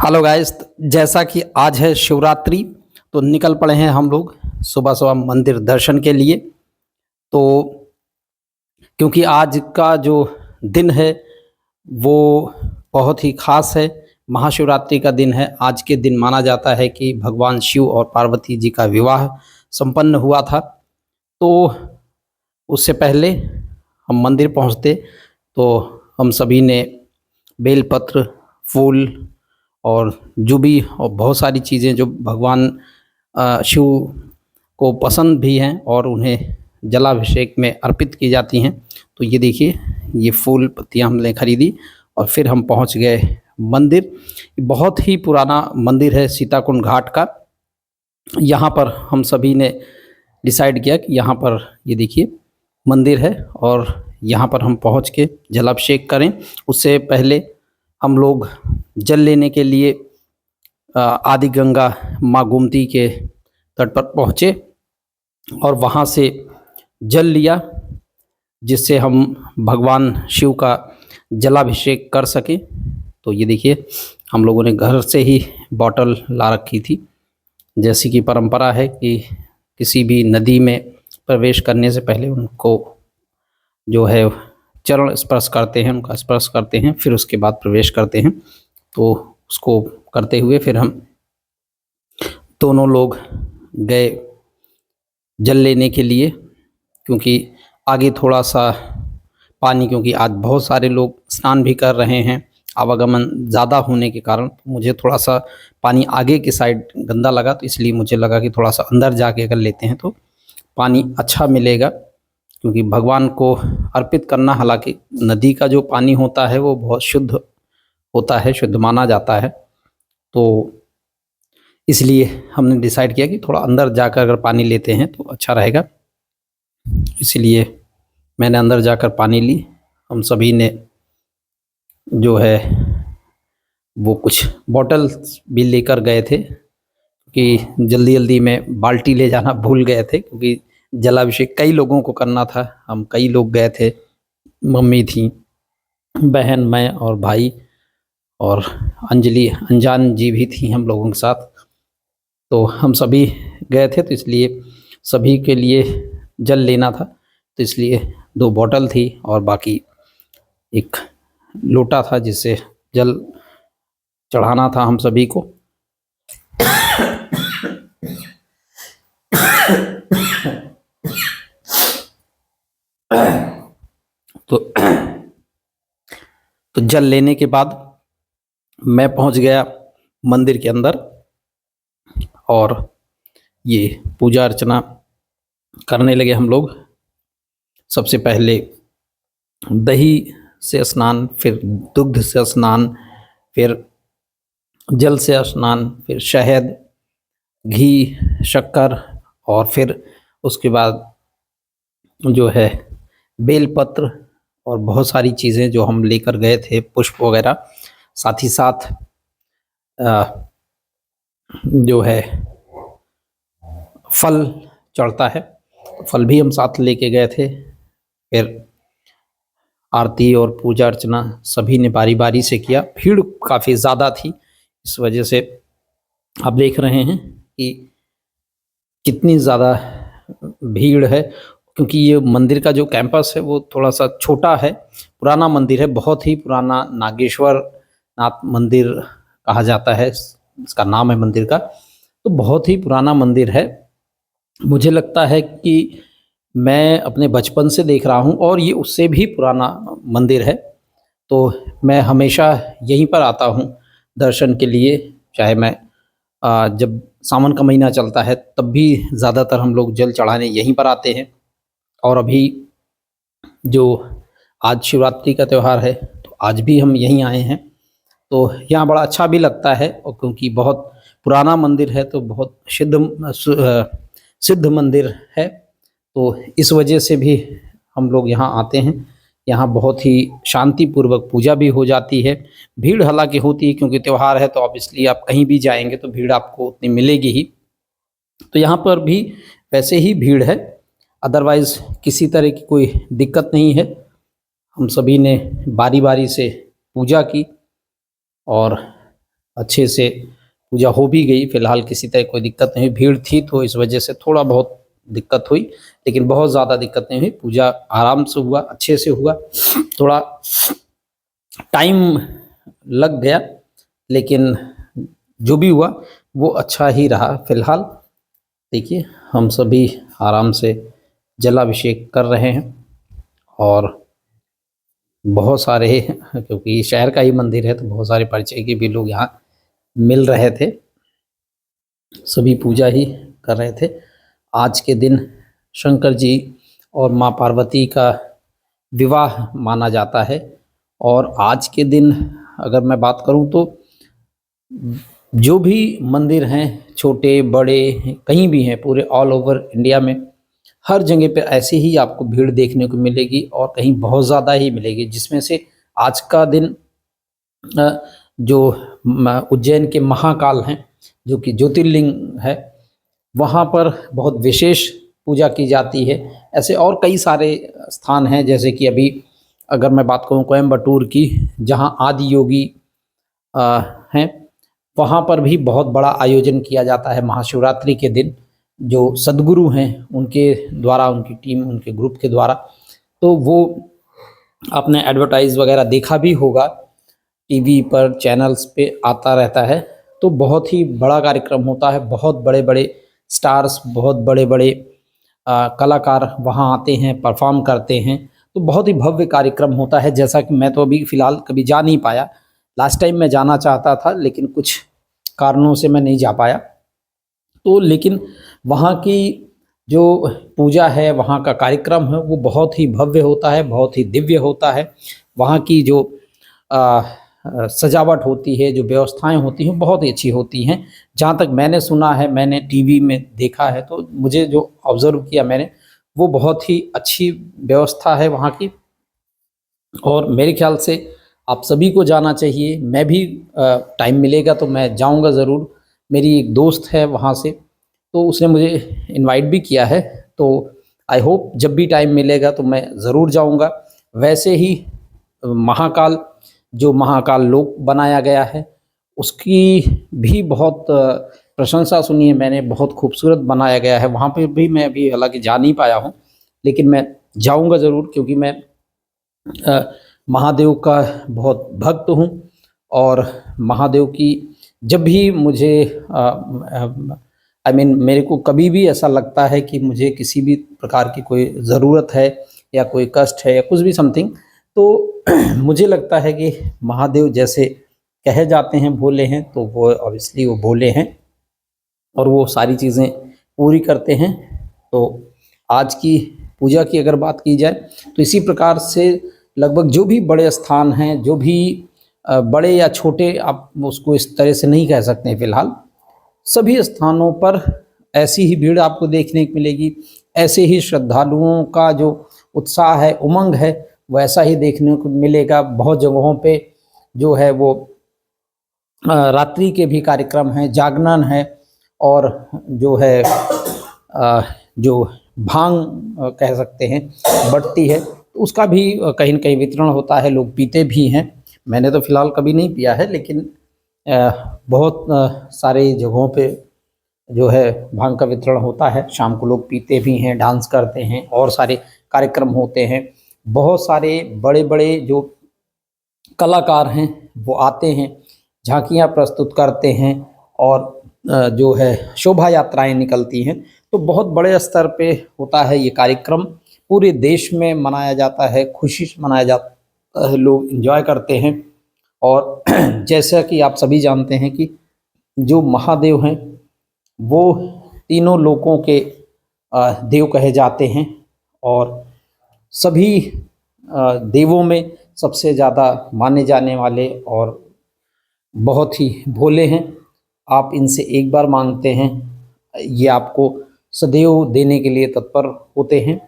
Hello guys, जैसा कि आज है शिवरात्रि तो निकल पड़े हैं हम लोग सुबह सुबह मंदिर दर्शन के लिए। तो क्योंकि आज का जो दिन है वो बहुत ही खास है, महाशिवरात्रि का दिन है। आज के दिन माना जाता है कि भगवान शिव और पार्वती जी का विवाह संपन्न हुआ था। तो उससे पहले हम मंदिर पहुंचते तो हम सभी ने बेलपत्र, फूल और जो भी और बहुत सारी चीज़ें जो भगवान शिव को पसंद भी हैं और उन्हें जलाभिषेक में अर्पित की जाती हैं। तो ये देखिए, ये फूल पत्तियाँ हमने खरीदी और फिर हम पहुंच गए मंदिर। बहुत ही पुराना मंदिर है सीताकुंड घाट का। यहाँ पर हम सभी ने डिसाइड किया कि यहाँ पर ये देखिए मंदिर है और यहाँ पर हम पहुँच के जलाभिषेक करें। उससे पहले हम लोग जल लेने के लिए आदि गंगा माँ गोमती के तट पर पहुँचे और वहाँ से जल लिया, जिससे हम भगवान शिव का जलाभिषेक कर सकें। तो ये देखिए, हम लोगों ने घर से ही बॉटल ला रखी थी। जैसी कि परंपरा है कि किसी भी नदी में प्रवेश करने से पहले उनको जो है चरण स्पर्श करते हैं, उनका स्पर्श करते हैं, फिर उसके बाद प्रवेश करते हैं। तो उसको करते हुए फिर हम दोनों लोग गए जल लेने के लिए, क्योंकि आगे थोड़ा सा पानी, क्योंकि आज बहुत सारे लोग स्नान भी कर रहे हैं, आवागमन ज़्यादा होने के कारण मुझे थोड़ा सा पानी आगे की साइड गंदा लगा। तो इसलिए मुझे लगा कि थोड़ा सा अंदर जाके अगर लेते हैं तो पानी अच्छा मिलेगा, क्योंकि भगवान को अर्पित करना, हालांकि नदी का जो पानी होता है वो बहुत शुद्ध होता है, शुद्ध माना जाता है। तो इसलिए हमने डिसाइड किया कि थोड़ा अंदर जाकर अगर पानी लेते हैं तो अच्छा रहेगा। इसलिए मैंने अंदर जाकर पानी ली। हम सभी ने जो है वो कुछ बॉटल भी लेकर गए थे कि जल्दी जल्दी में बाल्टी ले जाना भूल गए थे, क्योंकि जलाभिषेक कई लोगों को करना था। हम कई लोग गए थे, मम्मी थी, बहन, मैं और भाई और अंजलि, अनजान जी भी थी हम लोगों के साथ। तो हम सभी गए थे, तो इसलिए सभी के लिए जल लेना था। तो इसलिए 2 बॉटल थी और बाकी एक लोटा था जिससे जल चढ़ाना था हम सभी को। तो जल लेने के बाद मैं पहुंच गया मंदिर के अंदर और ये पूजा अर्चना करने लगे हम लोग। सबसे पहले दही से स्नान, फिर दुग्ध से स्नान, फिर जल से स्नान, फिर शहद, घी, शक्कर और फिर उसके बाद जो है बेलपत्र और बहुत सारी चीज़ें जो हम लेकर गए थे, पुष्प वगैरह। साथ ही साथ जो है फल चढ़ता है, फल भी हम साथ लेके गए थे। फिर आरती और पूजा अर्चना सभी ने बारी बारी से किया। भीड़ काफ़ी ज़्यादा थी, इस वजह से आप देख रहे हैं कि कितनी ज़्यादा भीड़ है, क्योंकि ये मंदिर का जो कैंपस है वो थोड़ा सा छोटा है। पुराना मंदिर है, बहुत ही पुराना नागेश्वर नाथ मंदिर कहा जाता है, इसका नाम है मंदिर का। तो बहुत ही पुराना मंदिर है। मुझे लगता है कि मैं अपने बचपन से देख रहा हूँ और ये उससे भी पुराना मंदिर है। तो मैं हमेशा यहीं पर आता हूँ दर्शन के लिए, चाहे मैं जब सावन का महीना चलता है तब भी ज़्यादातर हम लोग जल चढ़ाने यहीं पर आते हैं। और अभी जो आज शिवरात्रि का त्यौहार है तो आज भी हम यहीं आए हैं। तो यहाँ बड़ा अच्छा भी लगता है, और क्योंकि बहुत पुराना मंदिर है तो बहुत सिद्ध मंदिर है, तो इस वजह से भी हम लोग यहाँ आते हैं। यहाँ बहुत ही शांतिपूर्वक पूजा भी हो जाती है। भीड़ हालांकि होती है, क्योंकि त्यौहार है तो ऑब्वियसली आप कहीं भी जाएंगे तो भीड़ आपको उतनी मिलेगी ही। तो यहाँ पर भी वैसे ही भीड़ है, अदरवाइज़ किसी तरह की कोई दिक्कत नहीं है। हम सभी ने बारी बारी से पूजा की और अच्छे से पूजा हो भी गई, फ़िलहाल किसी तरह कोई दिक्कत नहीं हुई। भीड़ थी तो इस वजह से थोड़ा बहुत दिक्कत हुई, लेकिन बहुत ज़्यादा दिक्कत नहीं हुई। पूजा आराम से हुआ, अच्छे से हुआ। थोड़ा टाइम लग गया, लेकिन जो भी हुआ वो अच्छा ही रहा। फ़िलहाल देखिए हम सभी आराम से जलाभिषेक कर रहे हैं, और बहुत सारे क्योंकि शहर का ही मंदिर है तो बहुत सारे परिचय के भी लोग यहाँ मिल रहे थे। सभी पूजा ही कर रहे थे। आज के दिन शंकर जी और माँ पार्वती का विवाह माना जाता है, और आज के दिन अगर मैं बात करूं तो जो भी मंदिर हैं, छोटे बड़े कहीं भी हैं, पूरे ऑल ओवर इंडिया में हर जगह पे ऐसे ही आपको भीड़ देखने को मिलेगी, और कहीं बहुत ज़्यादा ही मिलेगी। जिसमें से आज का दिन जो उज्जैन के महाकाल हैं, जो कि ज्योतिर्लिंग है, वहाँ पर बहुत विशेष पूजा की जाती है। ऐसे और कई सारे स्थान हैं, जैसे कि अभी अगर मैं बात करूँ कोयम्बटूर की, जहाँ आदि योगी हैं, वहाँ पर भी बहुत बड़ा आयोजन किया जाता है महाशिवरात्रि के दिन। जो सद्गुरु हैं उनके द्वारा, उनकी टीम, उनके ग्रुप के द्वारा, तो वो आपने एडवर्टाइज़ वगैरह देखा भी होगा, टीवी पर चैनल्स पे आता रहता है। तो बहुत ही बड़ा कार्यक्रम होता है, बहुत बड़े बड़े स्टार्स, बहुत बड़े बड़े कलाकार वहाँ आते हैं, परफॉर्म करते हैं। तो बहुत ही भव्य कार्यक्रम होता है। जैसा कि मैं तो अभी फ़िलहाल कभी जा नहीं पाया, लास्ट टाइम मैं जाना चाहता था लेकिन कुछ कारणों से मैं नहीं जा पाया। तो लेकिन वहाँ की जो पूजा है, वहाँ का कार्यक्रम है, वो बहुत ही भव्य होता है, बहुत ही दिव्य होता है। वहाँ की जो सजावट होती है, जो व्यवस्थाएं होती हैं, बहुत ही अच्छी होती हैं। जहाँ तक मैंने सुना है, मैंने टीवी में देखा है, तो मुझे जो ऑब्ज़र्व किया मैंने, वो बहुत ही अच्छी व्यवस्था है वहाँ की। और मेरे ख्याल से आप सभी को जाना चाहिए। मैं भी टाइम मिलेगा तो मैं जाऊँगा ज़रूर। मेरी एक दोस्त है वहाँ से, तो उसने मुझे इनवाइट भी किया है, तो आई होप जब भी टाइम मिलेगा तो मैं ज़रूर जाऊँगा। वैसे ही महाकाल, जो महाकाल लोक बनाया गया है, उसकी भी बहुत प्रशंसा सुनी है मैंने, बहुत खूबसूरत बनाया गया है। वहाँ पे भी मैं अभी हालाँकि जा नहीं पाया हूँ, लेकिन मैं जाऊँगा ज़रूर, क्योंकि मैं महादेव का बहुत भक्त हूँ। और महादेव की जब भी मुझे आई मीन मेरे को कभी भी ऐसा लगता है कि मुझे किसी भी प्रकार की कोई ज़रूरत है या कोई कष्ट है या कुछ भी समथिंग, तो मुझे लगता है कि महादेव जैसे कहे जाते हैं भोले हैं, तो वो ऑब्वियसली वो भोले हैं और वो सारी चीज़ें पूरी करते हैं। तो आज की पूजा की अगर बात की जाए तो इसी प्रकार से लगभग जो भी बड़े स्थान हैं, जो भी बड़े या छोटे, आप उसको इस तरह से नहीं कह सकते हैं फ़िलहाल, सभी स्थानों पर ऐसी ही भीड़ आपको देखने को मिलेगी। ऐसे ही श्रद्धालुओं का जो उत्साह है, उमंग है, वैसा ही देखने को मिलेगा। बहुत जगहों पे जो है वो रात्रि के भी कार्यक्रम हैं, जागरण है, और जो है जो भांग कह सकते हैं बढ़ती है, तो उसका भी कहीं न कहीं वितरण होता है, लोग पीते भी हैं। मैंने तो फ़िलहाल कभी नहीं पिया है, लेकिन बहुत सारे जगहों पे जो है भांग का वितरण होता है। शाम को लोग पीते भी हैं, डांस करते हैं, और सारे कार्यक्रम होते हैं। बहुत सारे बड़े-बड़े जो कलाकार हैं वो आते हैं, झांकियाँ प्रस्तुत करते हैं, और जो है शोभा यात्राएँ निकलती हैं। तो बहुत बड़े स्तर पे होता है ये कार्यक्रम, पूरे देश में मनाया जाता है, खुशी से मनाया जाता है, लोग एंजॉय करते हैं। और जैसा कि आप सभी जानते हैं कि जो महादेव हैं वो तीनों लोकों के देव कहे जाते हैं, और सभी देवों में सबसे ज़्यादा माने जाने वाले और बहुत ही भोले हैं। आप इनसे एक बार मांगते हैं, ये आपको सदैव देने के लिए तत्पर होते हैं।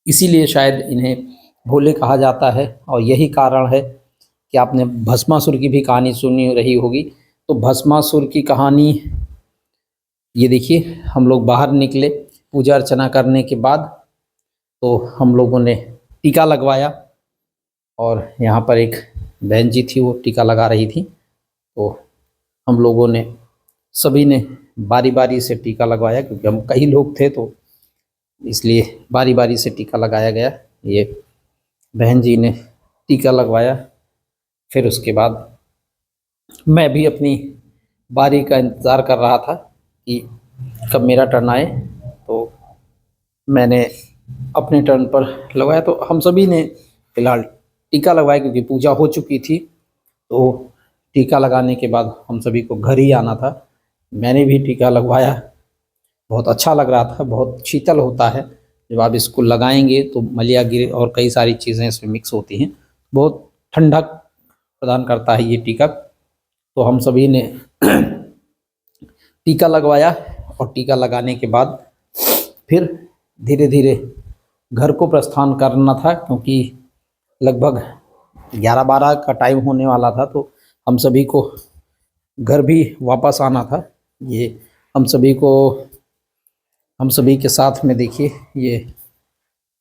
इसीलिए शायद इन्हें भोले कहा जाता है, और यही कारण है कि आपने भस्मासुर की भी कहानी सुनी रही होगी। तो भस्मासुर की कहानी, ये देखिए हम लोग बाहर निकले पूजा अर्चना करने के बाद, तो हम लोगों ने टीका लगवाया, और यहाँ पर एक बहन जी थी, वो टीका लगा रही थी। तो हम लोगों ने सभी ने बारी बारी से टीका लगवाया, क्योंकि हम कई लोग थे तो इसलिए बारी बारी से टीका लगाया गया। ये बहन जी ने टीका लगवाया, फिर उसके बाद मैं भी अपनी बारी का इंतज़ार कर रहा था कि कब मेरा टर्न आए। तो मैंने अपने टर्न पर लगवाया। तो हम सभी ने फ़िलहाल टीका लगवाया, क्योंकि पूजा हो चुकी थी। तो टीका लगाने के बाद हम सभी को घर ही आना था। मैंने भी टीका लगवाया, बहुत अच्छा लग रहा था। बहुत शीतल होता है जब आप इसको लगाएंगे, तो मलिया गिर और कई सारी चीज़ें इसमें मिक्स होती हैं, बहुत ठंडक प्रदान करता है ये टीका। तो हम सभी ने टीका लगवाया, और टीका लगाने के बाद फिर धीरे धीरे घर को प्रस्थान करना था, क्योंकि लगभग 11-12 का टाइम होने वाला था। तो हम सभी को घर भी वापस आना था। ये हम सभी के साथ में देखिए, ये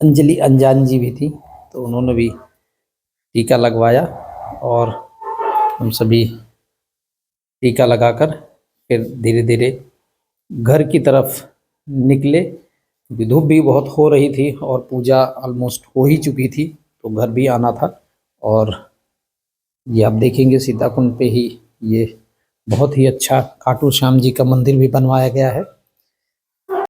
अंजलि अंजान जी भी थी, तो उन्होंने भी टीका लगवाया। और हम सभी टीका लगाकर फिर धीरे धीरे घर की तरफ निकले, क्योंकि धूप भी बहुत हो रही थी और पूजा ऑलमोस्ट हो ही चुकी थी, तो घर भी आना था। और ये आप देखेंगे सीताकुंड पे ही ये बहुत ही अच्छा खाटू श्याम जी का मंदिर भी बनवाया गया है।